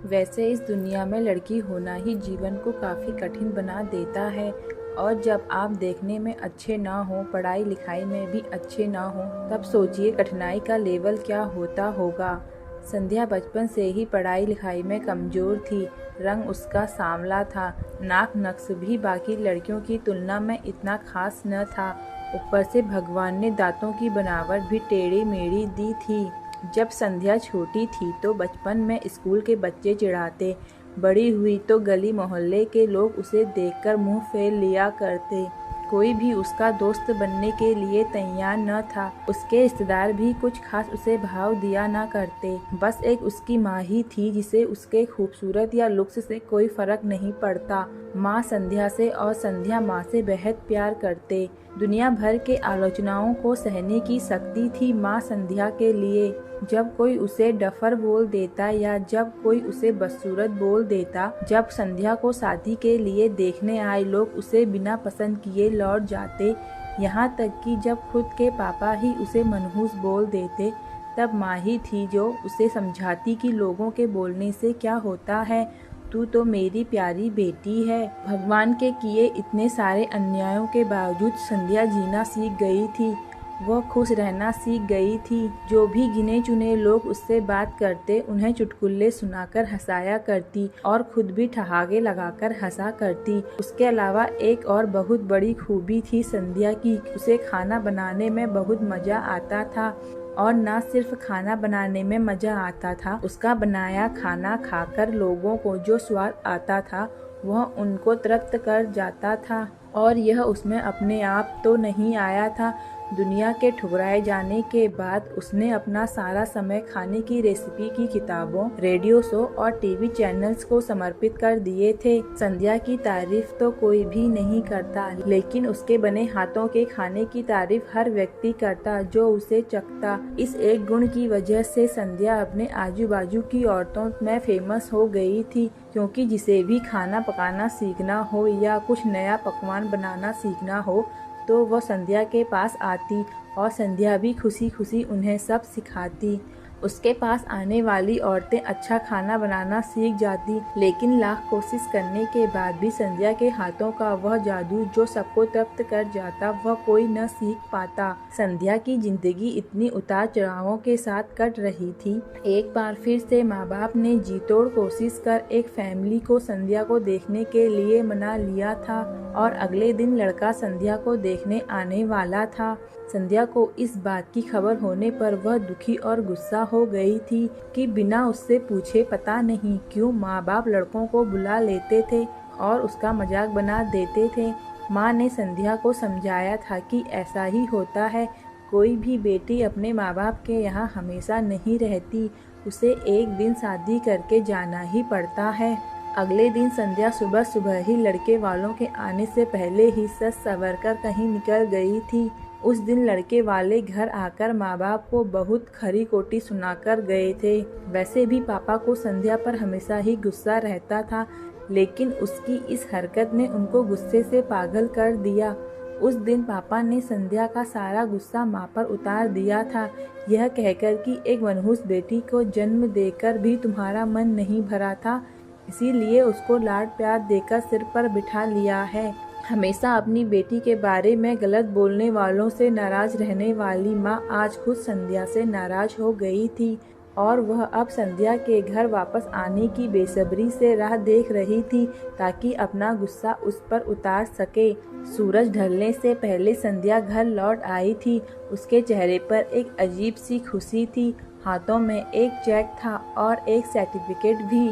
वैसे इस दुनिया में लड़की होना ही जीवन को काफ़ी कठिन बना देता है। और जब आप देखने में अच्छे ना हो, पढ़ाई लिखाई में भी अच्छे ना हो, तब सोचिए कठिनाई का लेवल क्या होता होगा। संध्या बचपन से ही पढ़ाई लिखाई में कमज़ोर थी। रंग उसका सांवला था, नाक नक्श भी बाकी लड़कियों की तुलना में इतना खास न था। ऊपर से भगवान ने दांतों की बनावट भी टेढ़ी मेढ़ी दी थी। जब संध्या छोटी थी तो बचपन में स्कूल के बच्चे चिढ़ाते, बड़ी हुई तो गली मोहल्ले के लोग उसे देखकर मुंह फेर लिया करते। कोई भी उसका दोस्त बनने के लिए तैयार न था। उसके रिश्तेदार भी कुछ खास उसे भाव दिया न करते। बस एक उसकी माँ ही थी जिसे उसके खूबसूरत या लुक्स से कोई फर्क नहीं पड़ता। माँ संध्या से और संध्या माँ से बेहद प्यार करते। दुनिया भर के आलोचनाओं को सहने की शक्ति थी माँ संध्या के लिए। जब कोई उसे डफर बोल देता या जब कोई उसे बदसूरत बोल देता, जब संध्या को शादी के लिए देखने आए लोग उसे बिना पसंद किए लौट जाते, यहाँ तक कि जब खुद के पापा ही उसे मनहूस बोल देते, तब माँ ही थी जो उसे समझाती कि लोगों के बोलने से क्या होता है, तू तो मेरी प्यारी बेटी है। भगवान के किए इतने सारे अन्यायों के बावजूद संध्या जीना सीख गई थी। वह खुश रहना सीख गई थी। जो भी गिने चुने लोग उससे बात करते, उन्हें चुटकुले सुनाकर हंसाया करती और खुद भी ठहाके लगाकर हंसा करती। उसके अलावा एक और बहुत बड़ी खूबी थी संध्या की, उसे खाना बनाने में बहुत मजा आता था। और न सिर्फ खाना बनाने में मजा आता था, उसका बनाया खाना खाकर लोगों को जो स्वाद आता था वह उनको तृप्त कर जाता था। और यह उसमें अपने आप तो नहीं आया था। दुनिया के ठुकराए जाने के बाद उसने अपना सारा समय खाने की रेसिपी की किताबों, रेडियो शो और टीवी चैनल्स को समर्पित कर दिए थे। संध्या की तारीफ तो कोई भी नहीं करता, लेकिन उसके बने हाथों के खाने की तारीफ हर व्यक्ति करता जो उसे चखता। इस एक गुण की वजह से संध्या अपने आजू बाजू की औरतों में फेमस हो गई थी, क्योंकि जिसे भी खाना पकाना सीखना हो या कुछ नया पकवान बनाना सीखना हो तो वह संध्या के पास आती और संध्या भी खुशी खुशी उन्हें सब सिखाती। उसके पास आने वाली औरतें अच्छा खाना बनाना सीख जाती, लेकिन लाख कोशिश करने के बाद भी संध्या के हाथों का वह जादू जो सबको तृप्त कर जाता, वह कोई न सीख पाता। संध्या की जिंदगी इतनी उतार चढ़ावों के साथ कट रही थी। एक बार फिर से माँ बाप ने जी तोड़ कोशिश कर एक फैमिली को संध्या को देखने के लिए मना लिया था और अगले दिन लड़का संध्या को देखने आने वाला था। संध्या को इस बात की खबर होने पर वह दुखी और गुस्सा हो गई थी कि बिना उससे पूछे पता नहीं क्यों माँ बाप लड़कों को बुला लेते थे और उसका मजाक बना देते थे। माँ ने संध्या को समझाया था कि ऐसा ही होता है, कोई भी बेटी अपने माँ बाप के यहाँ हमेशा नहीं रहती, उसे एक दिन शादी करके जाना ही पड़ता है। अगले दिन संध्या सुबह सुबह ही लड़के वालों के आने से पहले ही सज संवर कर कहीं निकल गई थी। उस दिन लड़के वाले घर आकर माँ बाप को बहुत खरी खोटी सुनाकर गए थे। वैसे भी पापा को संध्या पर हमेशा ही गुस्सा रहता था, लेकिन उसकी इस हरकत ने उनको गुस्से से पागल कर दिया। उस दिन पापा ने संध्या का सारा गुस्सा माँ पर उतार दिया था, यह कहकर कि एक मनहूस बेटी को जन्म देकर भी तुम्हारा मन नहीं भरा था, इसीलिए उसको लाड प्यार देकर सिर पर बिठा लिया है। हमेशा अपनी बेटी के बारे में गलत बोलने वालों से नाराज रहने वाली माँ आज खुद संध्या से नाराज हो गई थी और वह अब संध्या के घर वापस आने की बेसब्री से राह देख रही थी ताकि अपना गुस्सा उस पर उतार सके। सूरज ढलने से पहले संध्या घर लौट आई थी। उसके चेहरे पर एक अजीब सी खुशी थी। हाथों में एक चेक था और एक सर्टिफिकेट भी।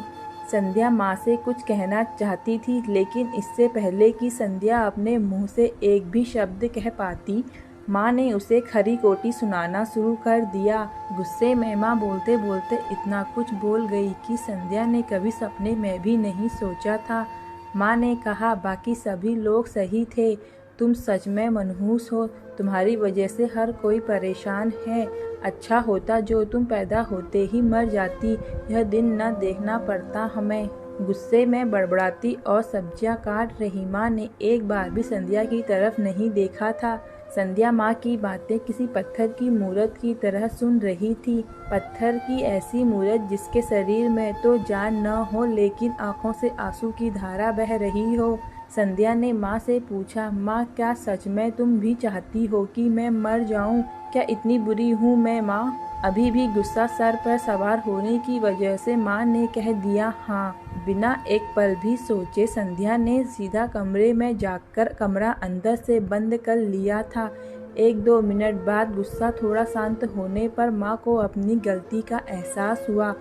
संध्या माँ से कुछ कहना चाहती थी, लेकिन इससे पहले कि संध्या अपने मुंह से एक भी शब्द कह पाती, माँ ने उसे खरी खोटी सुनाना शुरू कर दिया। गुस्से में माँ बोलते बोलते इतना कुछ बोल गई कि संध्या ने कभी सपने में भी नहीं सोचा था। माँ ने कहा, बाकी सभी लोग सही थे, तुम सच में मनहूस हो, तुम्हारी वजह से हर कोई परेशान है। अच्छा होता जो तुम पैदा होते ही मर जाती, यह दिन न देखना पड़ता हमें। गुस्से में बड़बड़ाती और सब्जियां काट रही माँ ने एक बार भी संध्या की तरफ नहीं देखा था। संध्या माँ की बातें किसी पत्थर की मूरत की तरह सुन रही थी। पत्थर की ऐसी मूरत जिसके शरीर में तो जान न हो लेकिन आंखों से आंसू की धारा बह रही हो। संध्या ने माँ से पूछा, माँ क्या सच में तुम भी चाहती हो कि मैं मर जाऊँ? क्या इतनी बुरी हूँ मैं माँ? अभी भी गुस्सा सर पर सवार होने की वजह से माँ ने कह दिया हाँ। बिना एक पल भी सोचे संध्या ने सीधा कमरे में जाकर कमरा अंदर से बंद कर लिया था। 1-2 मिनट बाद गुस्सा थोड़ा शांत होने पर माँ को अपनी गलती का एहसास हुआ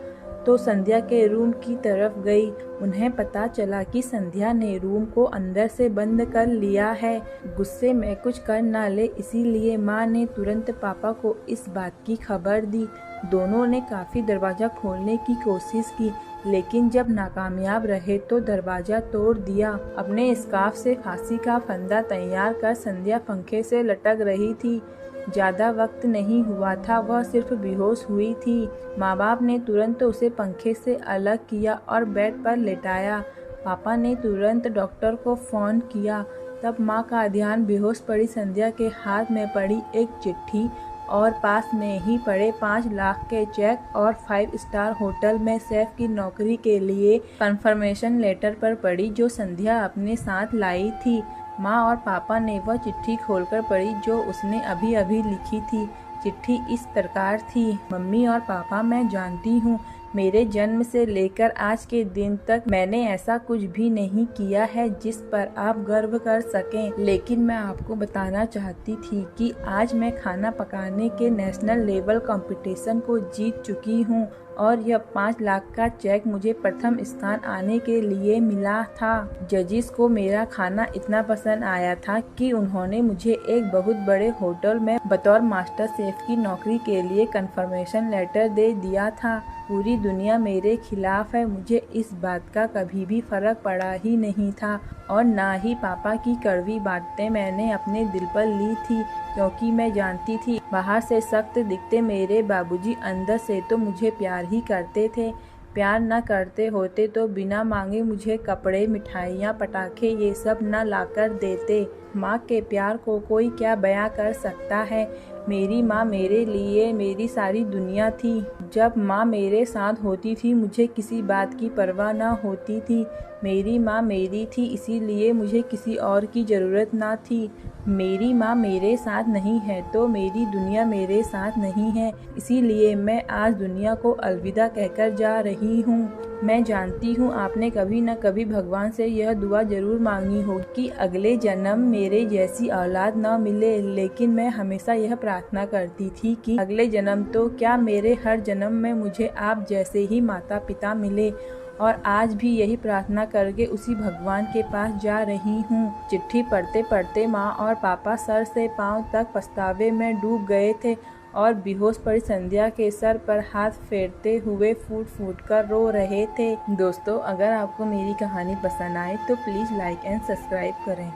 तो संध्या के रूम की तरफ गई। उन्हें पता चला कि संध्या ने रूम को अंदर से बंद कर लिया है। गुस्से में कुछ कर ना ले इसीलिए माँ ने तुरंत पापा को इस बात की खबर दी। दोनों ने काफ़ी दरवाज़ा खोलने की कोशिश की लेकिन जब नाकामयाब रहे तो दरवाज़ा तोड़ दिया। अपने स्कार्फ से फांसी का फंदा तैयार कर संध्या पंखे से लटक रही थी। ज़्यादा वक्त नहीं हुआ था, वह सिर्फ बेहोश हुई थी। माँ बाप ने तुरंत उसे पंखे से अलग किया और बेड पर लेटाया। पापा ने तुरंत डॉक्टर को फ़ोन किया। तब माँ का ध्यान बेहोश पड़ी संध्या के हाथ में पड़ी एक चिट्ठी और पास में ही पड़े 5 लाख के चेक और 5 स्टार होटल में शेफ की नौकरी के लिए कन्फर्मेशन लेटर पर पड़ी जो संध्या अपने साथ लाई थी। माँ और पापा ने वह चिट्ठी खोलकर पढ़ी जो उसने अभी अभी लिखी थी। चिट्ठी इस प्रकार थी, मम्मी और पापा मैं जानती हूँ मेरे जन्म से लेकर आज के दिन तक मैंने ऐसा कुछ भी नहीं किया है जिस पर आप गर्व कर सकें, लेकिन मैं आपको बताना चाहती थी कि आज मैं खाना पकाने के नेशनल लेवल कंपटीशन को जीत चुकी हूँ और यह 5 लाख का चेक मुझे प्रथम स्थान आने के लिए मिला था। जजिस को मेरा खाना इतना पसंद आया था कि उन्होंने मुझे एक बहुत बड़े होटल में बतौर मास्टर शेफ की नौकरी के लिए कन्फर्मेशन लेटर दे दिया था। पूरी दुनिया मेरे खिलाफ है, मुझे इस बात का कभी भी फर्क पड़ा ही नहीं था और ना ही पापा की कड़वी बातें मैंने अपने दिल पर ली थी, क्योंकि मैं जानती थी बाहर से सख्त दिखते मेरे बाबूजी अंदर से तो मुझे प्यार ही करते थे। प्यार न करते होते तो बिना मांगे मुझे कपड़े, मिठाइयाँ, पटाखे ये सब न लाकर देते। माँ के प्यार को कोई क्या बयां कर सकता है। मेरी माँ मेरे लिए मेरी सारी दुनिया थी। जब माँ मेरे साथ होती थी मुझे किसी बात की परवाह न होती थी। मेरी माँ मेरी थी इसीलिए मुझे किसी और की ज़रूरत ना थी। मेरी माँ मेरे साथ नहीं है तो मेरी दुनिया मेरे साथ नहीं है, इसीलिए मैं आज दुनिया को अलविदा कहकर जा रही हूँ। मैं जानती हूँ आपने कभी न कभी भगवान से यह दुआ जरूर मांगी हो कि अगले जन्म मेरे जैसी औलाद न मिले, लेकिन मैं हमेशा यह प्रार्थना करती थी कि अगले जन्म तो क्या मेरे हर जन्म में मुझे आप जैसे ही माता पिता मिले, और आज भी यही प्रार्थना करके उसी भगवान के पास जा रही हूँ। चिट्ठी पढ़ते पढ़ते माँ और पापा सर से पाँव तक पछतावे में डूब गए थे और बेहोश पड़ी संध्या के सर पर हाथ फेरते हुए फूट फूट कर रो रहे थे। दोस्तों, अगर आपको मेरी कहानी पसंद आए तो प्लीज़ लाइक एंड सब्सक्राइब करें।